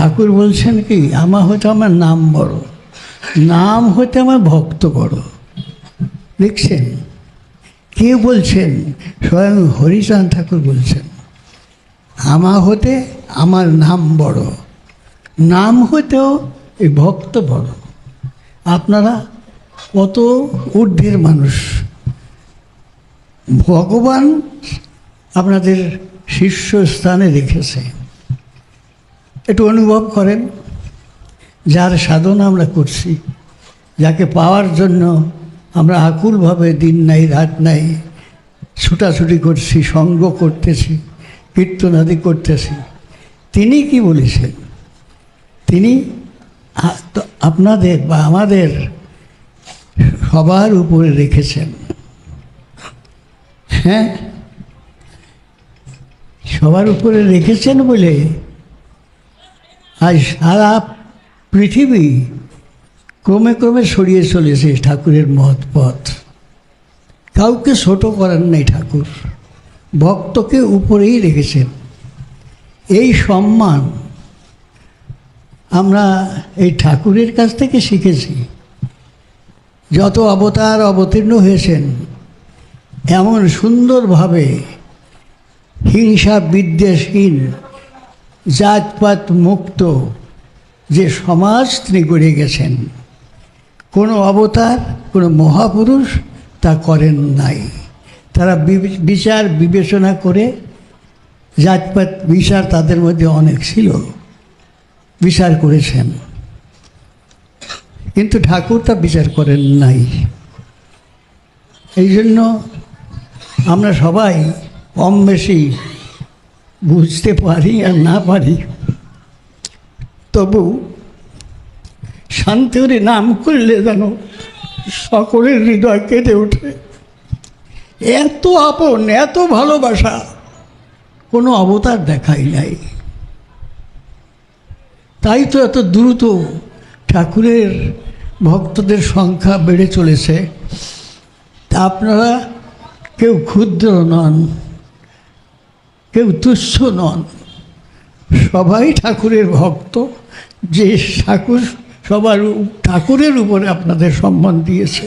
ঠাকুর বলছেন কি, আমার হয়তো আমার নাম বড়, নাম হতে আমার ভক্ত বড়। দেখছেন কে বলছেন? স্বয়ং হরিচাঁদ ঠাকুর বলছেন, আমার হতে আমার নাম বড়, নাম হতেও এই ভক্ত বড়। আপনারা কত ঊর্ধ্বের মানুষ, ভগবান আপনাদের শীর্ষস্থানে রেখেছে। একটু অনুভব করেন, যার সাধনা আমরা করছি, যাকে পাওয়ার জন্য আমরা আকুলভাবে দিন নাই রাত নাই ছুটাছুটি করছি, সঙ্গ করতেছি, কীর্তনাদি করতেছি, তিনি কি বলেছেন? তিনি আপনাদের বা আমাদের সবার উপরে রেখেছেন। হ্যাঁ, সবার উপরে রেখেছেন বলে আজ সারা পৃথিবী ক্রমে ক্রমে সরিয়ে চলেছে ঠাকুরের মহৎ পথ। কাউকে ছোট করেন নাই ঠাকুর, ভক্তকে উপরেই রেখেছেন। এই সম্মান আমরা এই ঠাকুরের কাছ থেকে শিখেছি। যত অবতার অবতীর্ণ হয়েছেন, এমন সুন্দরভাবে হিংসা বিদ্বেষহীন জাতপাত মুক্ত যে সমাজ তিনি গড়ে গেছেন, কোনো অবতার কোনো মহাপুরুষ তা করেন নাই। তারা বিচার বিবেচনা করে, জাতপাত বিচার তাদের মধ্যে অনেক ছিল, বিচার করেছেন, কিন্তু ঠাকুর তা বিচার করেন নাই। এই জন্য আমরা সবাই কম বেশি বুঝতে পারি আর না পারি, তবু শান্তির নাম করলে যেন সকলের হৃদয় কেঁদে ওঠে। এত আপন, এত ভালোবাসা কোনো অবতার দেখাই নাই। তাই তো এত দ্রুত ঠাকুরের ভক্তদের সংখ্যা বেড়ে চলেছে। তা আপনারা কেউ ক্ষুদ্র নন, কেউ তুচ্ছ নন, সবাই ঠাকুরের ভক্ত। যে ঠাকুর ঠাকুরের উপরে আপনাদের সম্মান দিয়েছে।